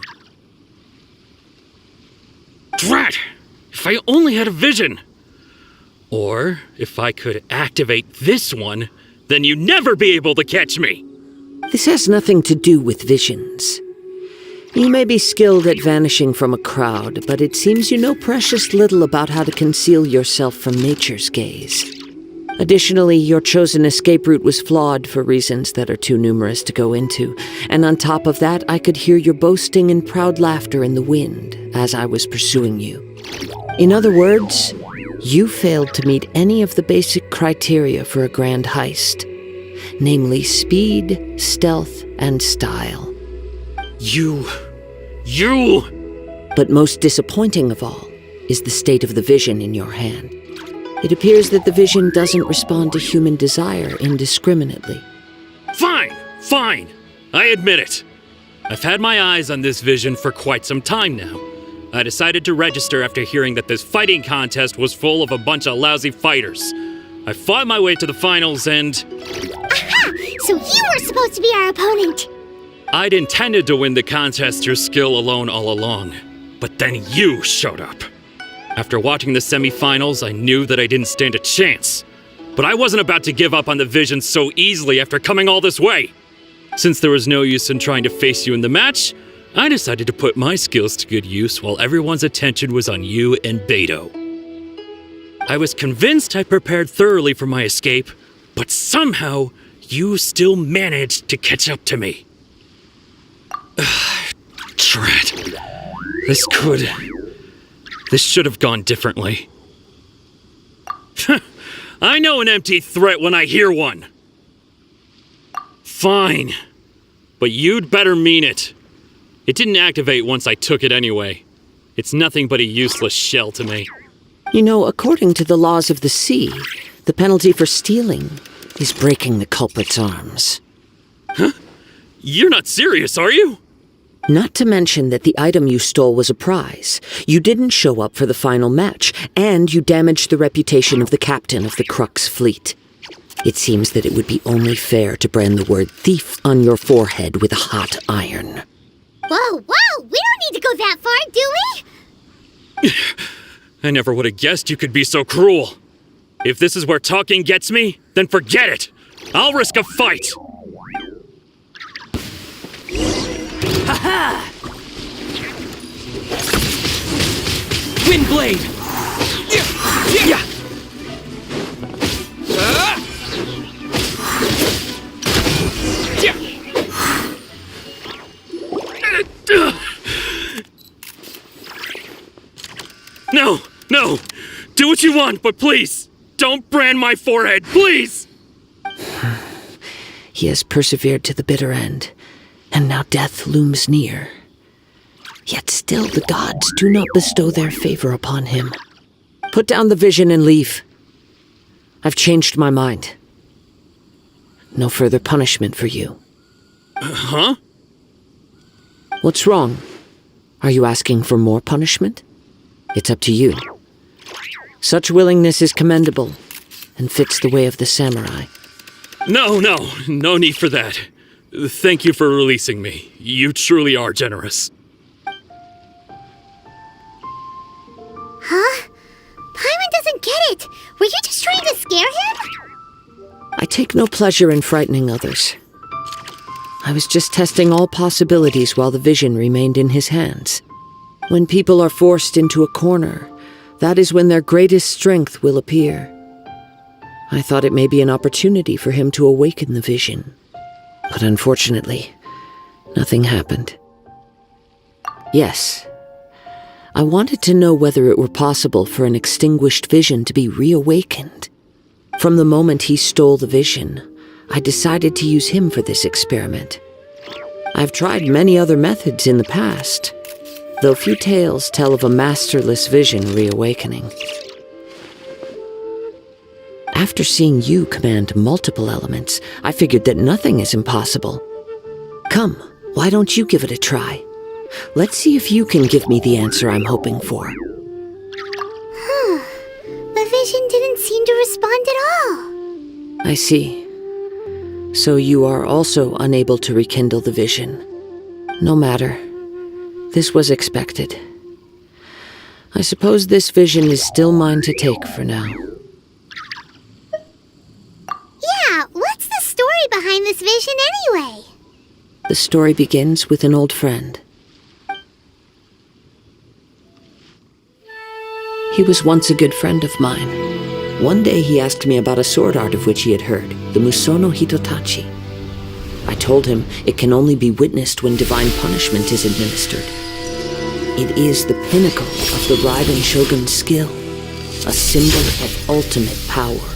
Drat! If I only had a vision! Or, if I could activate this one, then you'd never be able to catch me! This has nothing to do with visions. You may be skilled at vanishing from a crowd, but it seems you know precious little about how to conceal yourself from nature's gaze. Additionally, your chosen escape route was flawed for reasons that are too numerous to go into, and on top of that, I could hear your boasting and proud laughter in the wind as I was pursuing you. In other words, you failed to meet any of the basic criteria for a grand heist, namely speed, stealth, and style. You... But most disappointing of all is the state of the vision in your hand. It appears that the vision doesn't respond to human desire indiscriminately. Fine! I admit it. I've had my eyes on this vision for quite some time now. I decided to register after hearing that this fighting contest was full of a bunch of lousy fighters. I fought my way to the finals and Aha! So you were supposed to be our opponent. I'd intended to win the contest through skill alone all along. But then you showed up. After watching the semifinals, I knew that I didn't stand a chance. But I wasn't about to give up on the vision so easily after coming all this way. Since there was no use in trying to face you in the match, I decided to put my skills to good use while everyone's attention was on you and Beto. I was convinced I prepared thoroughly for my escape, but somehow you still managed to catch up to me. Dread. This should have gone differently. I know an empty threat when I hear one. Fine. But you'd better mean it. It didn't activate once I took it anyway. It's nothing but a useless shell to me. You know, according to the laws of the sea, the penalty for stealing is breaking the culprit's arms. Huh? You're not serious, are you? Not to mention that the item you stole was a prize. You didn't show up for the final match, and you damaged the reputation of the captain of the Crux fleet. It seems that it would be only fair to brand the word thief on your forehead with a hot iron. Whoa, whoa! We don't need to go that far, do we? I never would have guessed you could be so cruel. If this is where talking gets me, then forget it. I'll risk a fight. Ha-ha! Windblade! Yeah! No, no! Do what you want, but please, don't brand my forehead, please! He has persevered to the bitter end, and now death looms near. Yet still the gods do not bestow their favor upon him. Put down the vision and leave. I've changed my mind. No further punishment for you. Huh? What's wrong? Are you asking for more punishment? It's up to you. Such willingness is commendable, and fits the way of the samurai. No need for that. Thank you for releasing me. You truly are generous. Huh? Paimon doesn't get it. Were you just trying to scare him? I take no pleasure in frightening others. I was just testing all possibilities while the vision remained in his hands. When people are forced into a corner, that is when their greatest strength will appear. I thought it may be an opportunity for him to awaken the vision. But unfortunately, nothing happened. Yes, I wanted to know whether it were possible for an extinguished vision to be reawakened. From the moment he stole the vision, I decided to use him for this experiment. I've tried many other methods in the past, though few tales tell of a masterless vision reawakening. After seeing you command multiple elements, I figured that nothing is impossible. Come, why don't you give it a try? Let's see if you can give me the answer I'm hoping for. The vision didn't seem to respond at all. I see. So you are also unable to rekindle the vision. No matter. This was expected. I suppose this vision is still mine to take for now. Yeah, what's the story behind this vision anyway? The story begins with an old friend. He was once a good friend of mine. One day he asked me about a sword art of which he had heard, the Musono Hitotachi. I told him it can only be witnessed when divine punishment is administered. It is the pinnacle of the Raiden Shogun's skill, a symbol of ultimate power.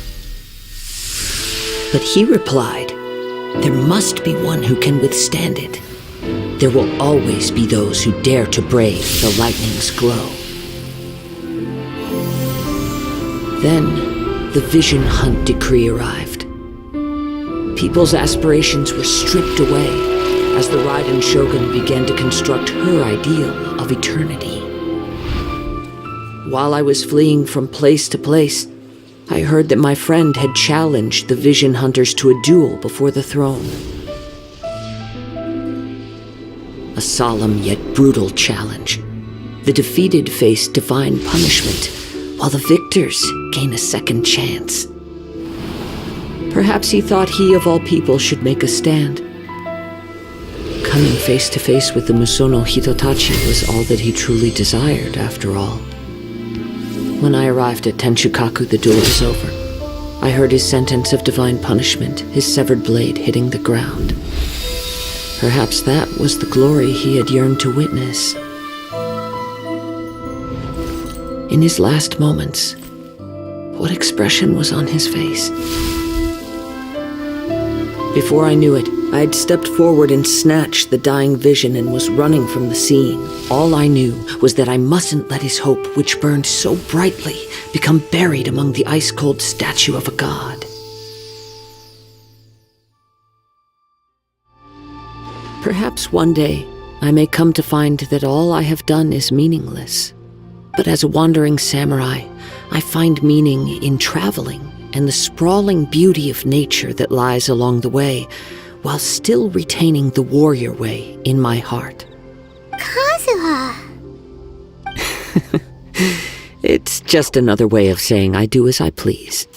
But he replied, there must be one who can withstand it. There will always be those who dare to brave the lightning's glow. Then, the Vision Hunt decree arrived. People's aspirations were stripped away as the Raiden Shogun began to construct her ideal of eternity. While I was fleeing from place to place, I heard that my friend had challenged the Vision Hunters to a duel before the throne. A solemn yet brutal challenge. The defeated face divine punishment, while the victors gain a second chance. Perhaps he thought he of all people should make a stand. Coming face to face with the Musono Hitotachi was all that he truly desired, after all. When I arrived at Tenshukaku, the duel was over. I heard his sentence of divine punishment, his severed blade hitting the ground. Perhaps that was the glory he had yearned to witness. In his last moments, what expression was on his face? Before I knew it, I had stepped forward and snatched the dying vision and was running from the scene. All I knew was that I mustn't let his hope, which burned so brightly, become buried among the ice-cold statue of a god. Perhaps one day I may come to find that all I have done is meaningless. But as a wandering samurai, I find meaning in traveling and the sprawling beauty of nature that lies along the way, while still retaining the warrior way in my heart. Kazuha! It's just another way of saying I do as I please.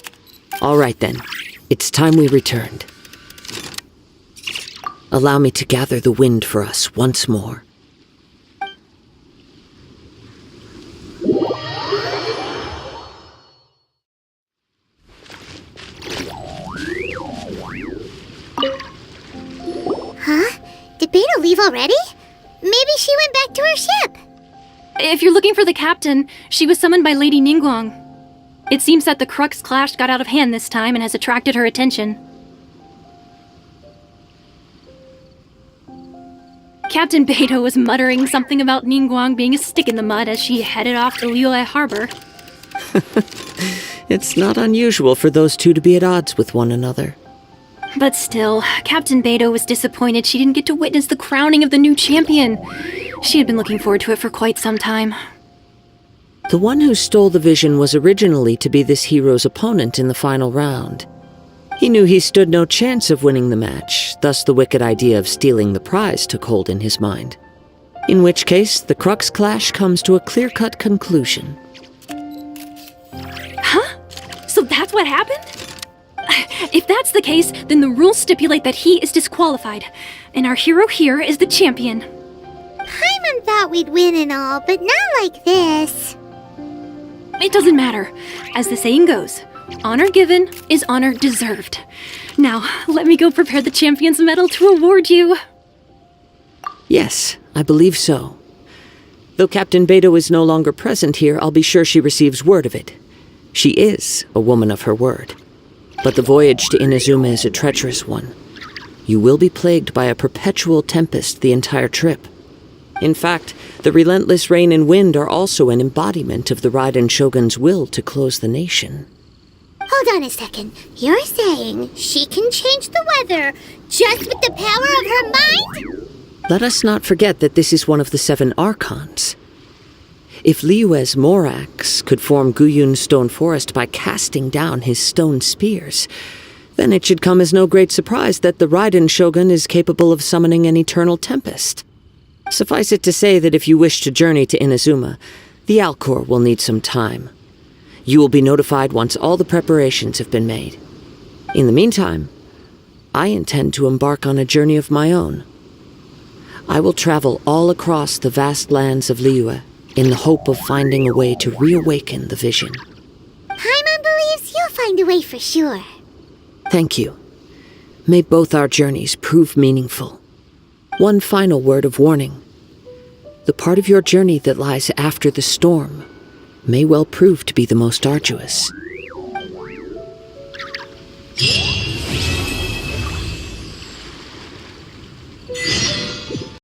All right then, it's time we returned. Allow me to gather the wind for us once more. Huh? Did Beta leave already? Maybe she went back to her ship. If you're looking for the captain, she was summoned by Lady Ningguang. It seems that the Crux clash got out of hand this time and has attracted her attention. Captain Beto was muttering something about Ningguang being a stick in the mud as she headed off to Liyue Harbor. It's not unusual for those two to be at odds with one another. But still, Captain Beto was disappointed she didn't get to witness the crowning of the new champion. She had been looking forward to it for quite some time. The one who stole the vision was originally to be this hero's opponent in the final round. He knew he stood no chance of winning the match, thus the wicked idea of stealing the prize took hold in his mind. In which case, the Crux clash comes to a clear-cut conclusion. Huh? So that's what happened? If that's the case, then the rules stipulate that he is disqualified, and our hero here is the champion. Paimon thought we'd win and all, but not like this. It doesn't matter. As the saying goes, honor given is honor deserved. Now, let me go prepare the champion's medal to reward you. Yes, I believe so. Though Captain Beto is no longer present here, I'll be sure she receives word of it. She is a woman of her word. But the voyage to Inazuma is a treacherous one. You will be plagued by a perpetual tempest the entire trip. In fact, the relentless rain and wind are also an embodiment of the Raiden Shogun's will to close the nation. Hold on a second. You're saying she can change the weather just with the power of her mind? Let us not forget that this is one of the 7 Archons. If Liyue's Morax could form Guyun's stone forest by casting down his stone spears, then it should come as no great surprise that the Raiden Shogun is capable of summoning an eternal tempest. Suffice it to say that if you wish to journey to Inazuma, the Alcor will need some time. You will be notified once all the preparations have been made. In the meantime, I intend to embark on a journey of my own. I will travel all across the vast lands of Liyue in the hope of finding a way to reawaken the vision. Paimon believes you'll find a way for sure. Thank you. May both our journeys prove meaningful. One final word of warning. The part of your journey that lies after the storm may well prove to be the most arduous.